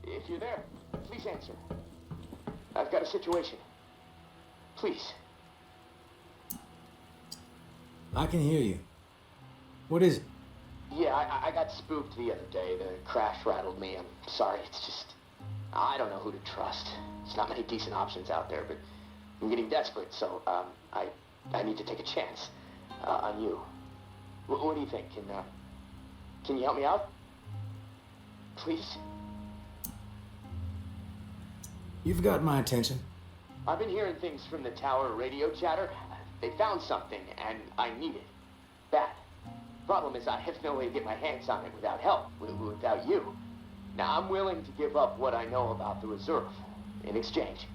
If you're there, please answer. I've got a situation. Please. I can hear you. What is it? Yeah, I got spooked the other day. The crash rattled me. I'm sorry. It's just... I don't know who to trust. There's not many decent options out there, but I'm getting desperate, so, I need to take a chance on you. What do you think? Can you help me out? Please? You've got my attention. I've been hearing things from the tower radio chatter. They found something, and I need it. Bad. Problem is, I have no way to get my hands on it without help, without you. Now, I'm willing to give up what I know about the reserve in exchange.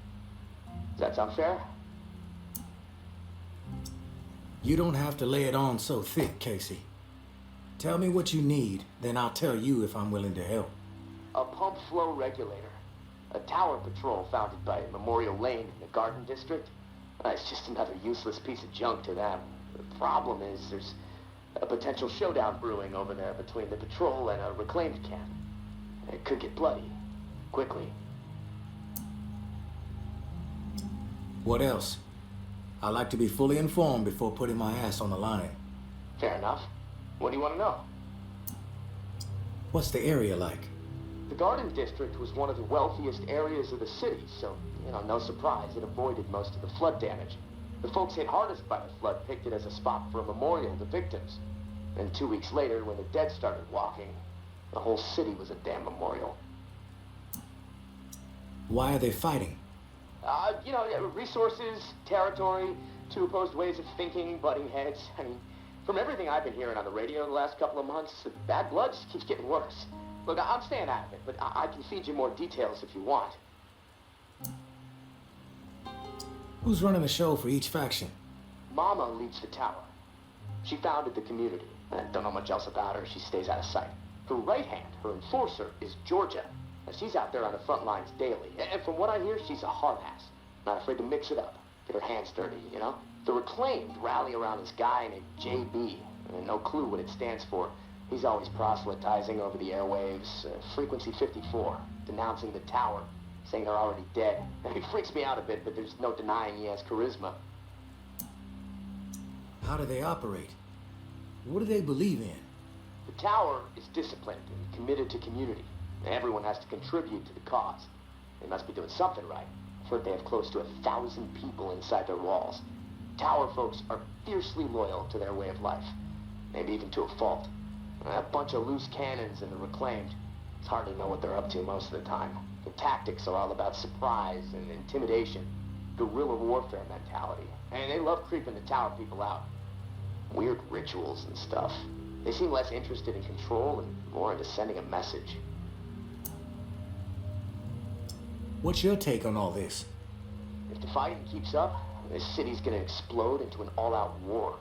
Does that sound fair? You don't have to lay it on so thick, Casey. Tell me what you need, then I'll tell you if I'm willing to help. A pump flow regulator. A tower patrol founded by Memorial Lane in the Garden District. It's just another useless piece of junk to them. The problem is there's a potential showdown brewing over there between the patrol and a reclaimed camp. It could get bloody. Quickly. What else? I like to be fully informed before putting my ass on the line. Fair enough. What do you want to know? What's the area like? The Garden District was one of the wealthiest areas of the city, so, no surprise, it avoided most of the flood damage. The folks hit hardest by the flood picked it as a spot for a memorial to victims. And 2 weeks later, when the dead started walking, the whole city was a damn memorial. Why are they fighting? Resources, territory, two opposed ways of thinking, butting heads. I mean, from everything I've been hearing on the radio the last couple of months, the bad blood just keeps getting worse. Look, I'm staying out of it, but I can feed you more details if you want. Who's running the show for each faction? Mama leads the tower. She founded the community. I don't know much else about her. She stays out of sight. Her right hand, her enforcer, is Georgia. She's out there on the front lines daily. And from what I hear, she's a hard ass. Not afraid to mix it up. Get her hands dirty, The reclaimed rally around this guy named JB. And no clue what it stands for. He's always proselytizing over the airwaves. Frequency 54. Denouncing the tower. Saying they're already dead. He freaks me out a bit, but there's no denying he has charisma. How do they operate? What do they believe in? The tower is disciplined and committed to community. Everyone has to contribute to the cause. They must be doing something right. I've heard they have close to 1,000 people inside their walls. Tower folks are fiercely loyal to their way of life. Maybe even to a fault. A bunch of loose cannons in the reclaimed. It's hard to know what they're up to most of the time. The tactics are all about surprise and intimidation. Guerrilla warfare mentality. And they love creeping the tower people out. Weird rituals and stuff. They seem less interested in control and more into sending a message. What's your take on all this? If the fighting keeps up, this city's gonna explode into an all-out war.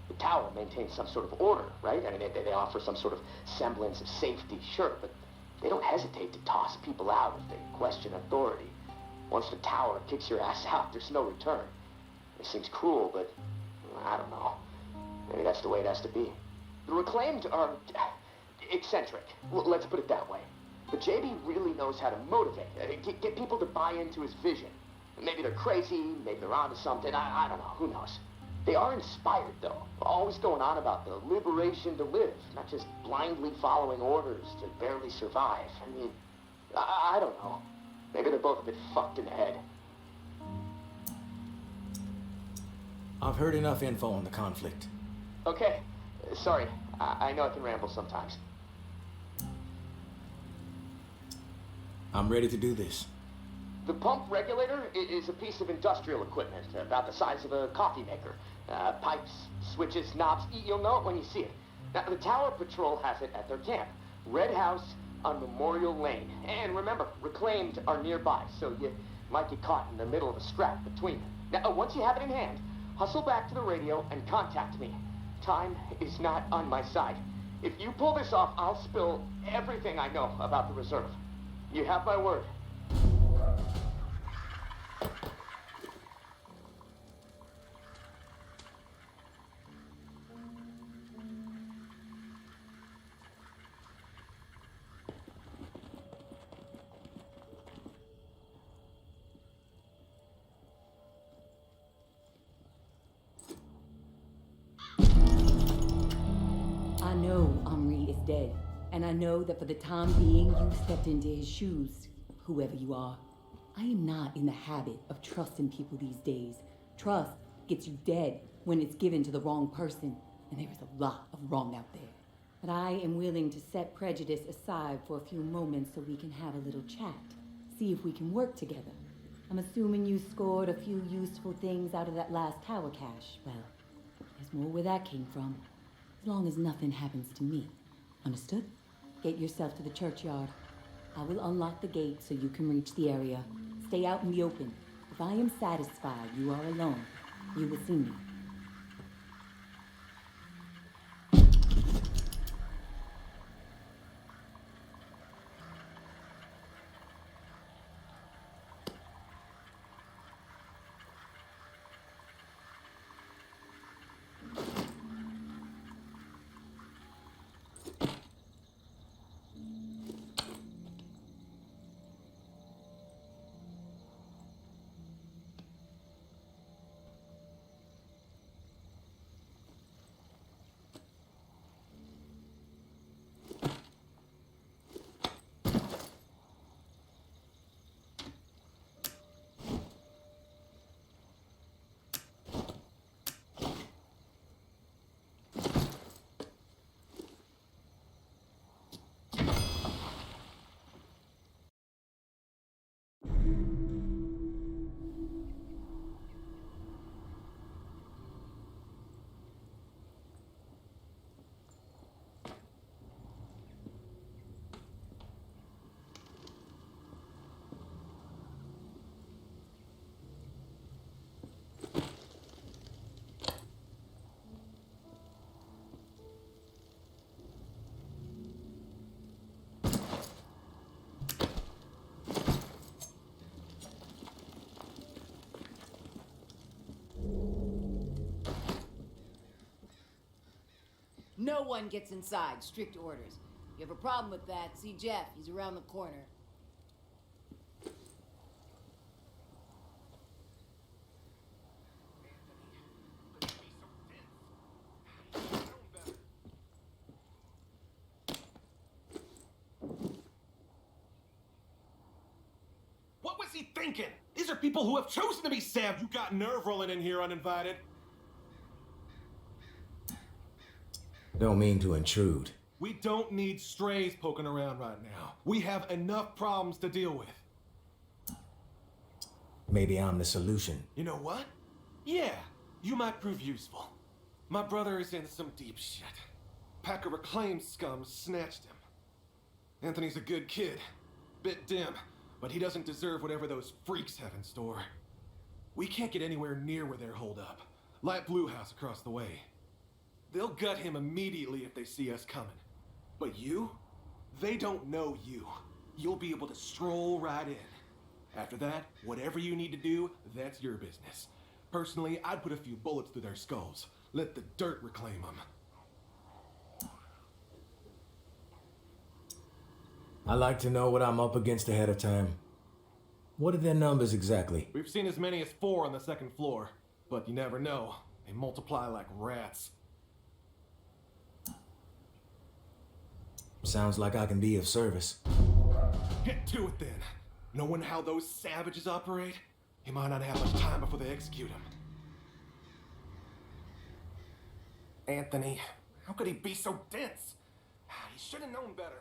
The tower maintains some sort of order, right? I mean, they offer some sort of semblance of safety, sure, but they don't hesitate to toss people out if they question authority. Once the tower kicks your ass out, there's no return. It seems cruel, but I don't know. Maybe that's the way it has to be. The reclaimed are eccentric. Let's put it that way. But JB really knows how to motivate, get people to buy into his vision. Maybe they're crazy, maybe they're onto something, I don't know, who knows. They are inspired, though, always going on about the liberation to live, not just blindly following orders to barely survive. I mean, I don't know. Maybe they're both a bit fucked in the head. I've heard enough info on the conflict. Okay, sorry, I know I can ramble sometimes. I'm ready to do this. The pump regulator is a piece of industrial equipment about the size of a coffee maker. Pipes, switches, knobs, you'll know it when you see it. Now, the Tower Patrol has it at their camp. Red House on Memorial Lane. And remember, reclaimed are nearby, so you might get caught in the middle of a scrap between them. Now, once you have it in hand, hustle back to the radio and contact me. Time is not on my side. If you pull this off, I'll spill everything I know about the reserve. You have my word. And I know that for the time being, you stepped into his shoes, whoever you are. I am not in the habit of trusting people these days. Trust gets you dead when it's given to the wrong person, and there is a lot of wrong out there. But I am willing to set prejudice aside for a few moments so we can have a little chat. See if we can work together. I'm assuming you scored a few useful things out of that last tower cache. Well, there's more where that came from. As long as nothing happens to me. Understood? Get yourself to the churchyard. I will unlock the gate so you can reach the area. Stay out in the open. If I am satisfied you are alone, you will see me. No one gets inside. Strict orders. If you have a problem with that, see Jeff. He's around the corner. What was he thinking? These are people who have chosen to be saved. You got nerve rolling in here uninvited. Don't mean to intrude. We don't need strays poking around right now. We have enough problems to deal with. Maybe I'm the solution. You know what? Yeah, you might prove useful. My brother is in some deep shit. Pack of reclaimed scum snatched him. Anthony's a good kid. Bit dim, but he doesn't deserve whatever those freaks have in store. We can't get anywhere near where they're holed up. Light Blue House across the way. They'll gut him immediately if they see us coming. But you? They don't know you. You'll be able to stroll right in. After that, whatever you need to do, that's your business. Personally, I'd put a few bullets through their skulls. Let the dirt reclaim them. I like to know what I'm up against ahead of time. What are their numbers exactly? We've seen as many as 4 on the 2nd floor. But you never know. They multiply like rats. Sounds like I can be of service. Get to it then. Knowing how those savages operate, you might not have much time before they execute him. Anthony, how could he be so dense? He should have known better.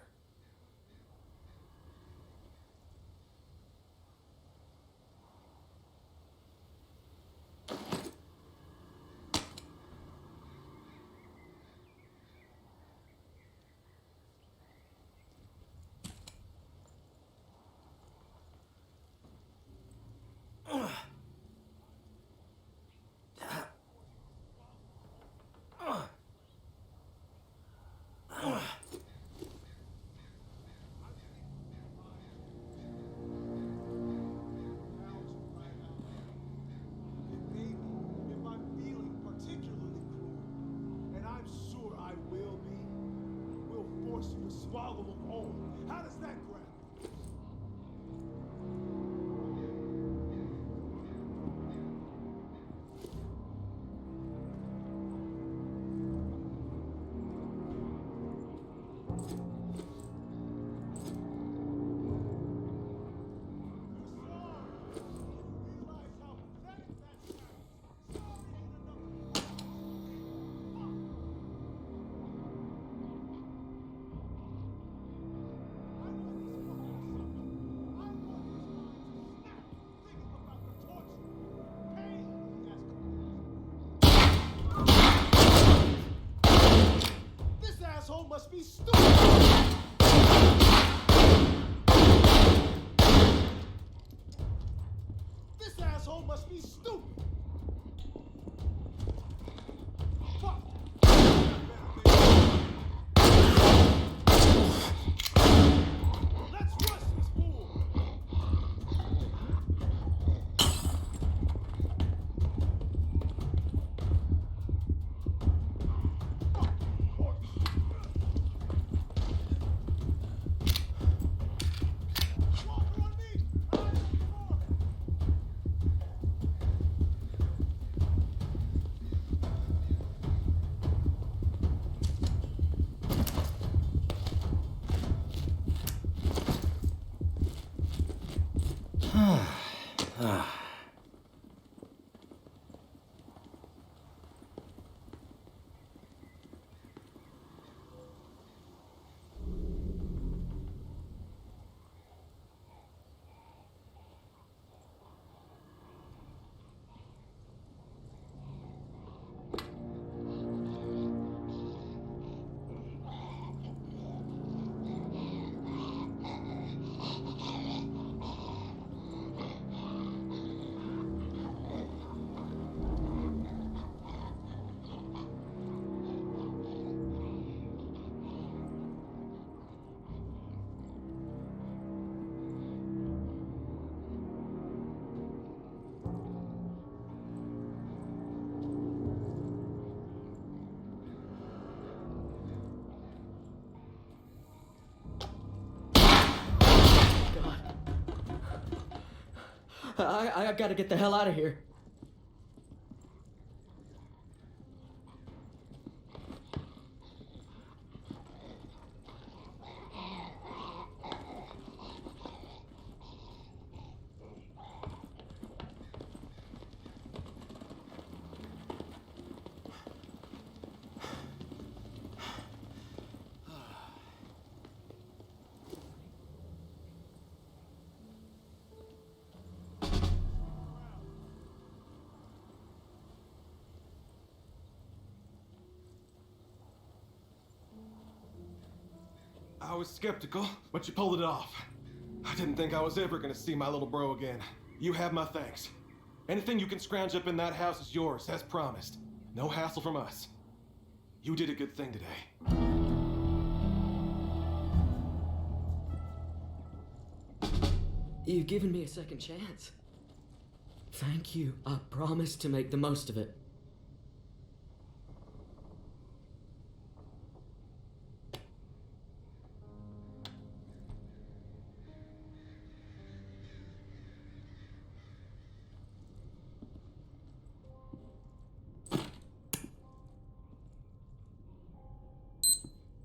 must be stupid! This asshole must be stupid! Fuck! Let's rush this fool! Walker on me! I'm before! I gotta get the hell out of here. I was skeptical, but you pulled it off. I didn't think I was ever gonna see my little bro again. You have my thanks. Anything you can scrounge up in that house is yours, as promised. No hassle from us. You did a good thing today. You've given me a second chance. Thank you. I promise to make the most of it.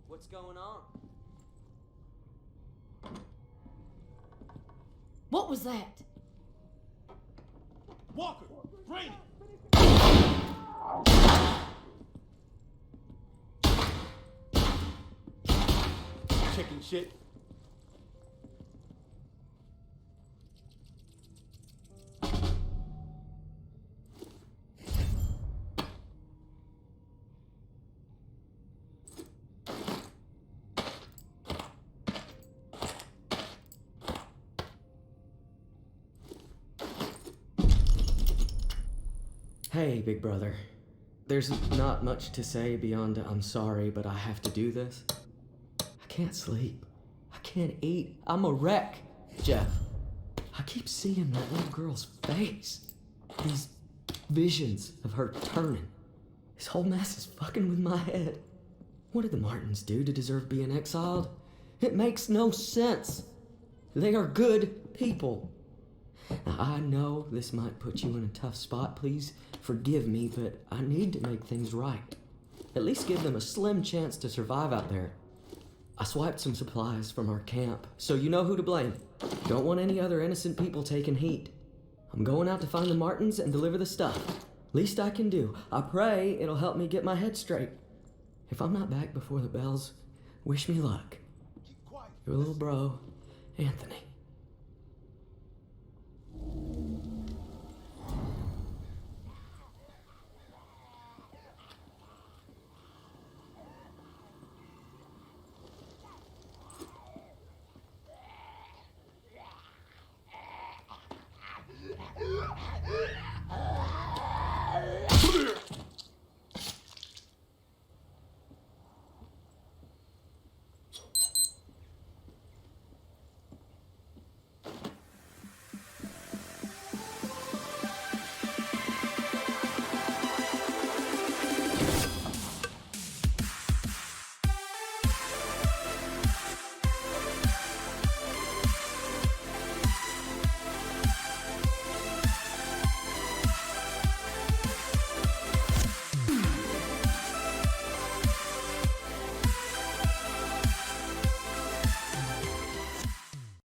What's going on? What was that? Walker! Rainy! Chicken shit. Hey, big brother. There's not much to say beyond I'm sorry, but I have to do this. I can't sleep. I can't eat. I'm a wreck. Jeff, I keep seeing that little girl's face. These visions of her turning. This whole mess is fucking with my head. What did the Martins do to deserve being exiled? It makes no sense. They are good people. Now, I know this might put you in a tough spot. Please forgive me, but I need to make things right. At least give them a slim chance to survive out there. I swiped some supplies from our camp, so you know who to blame. Don't want any other innocent people taking heat. I'm going out to find the Martins and deliver the stuff. Least I can do. I pray it'll help me get my head straight. If I'm not back before the bells, wish me luck. Your little bro, Anthony.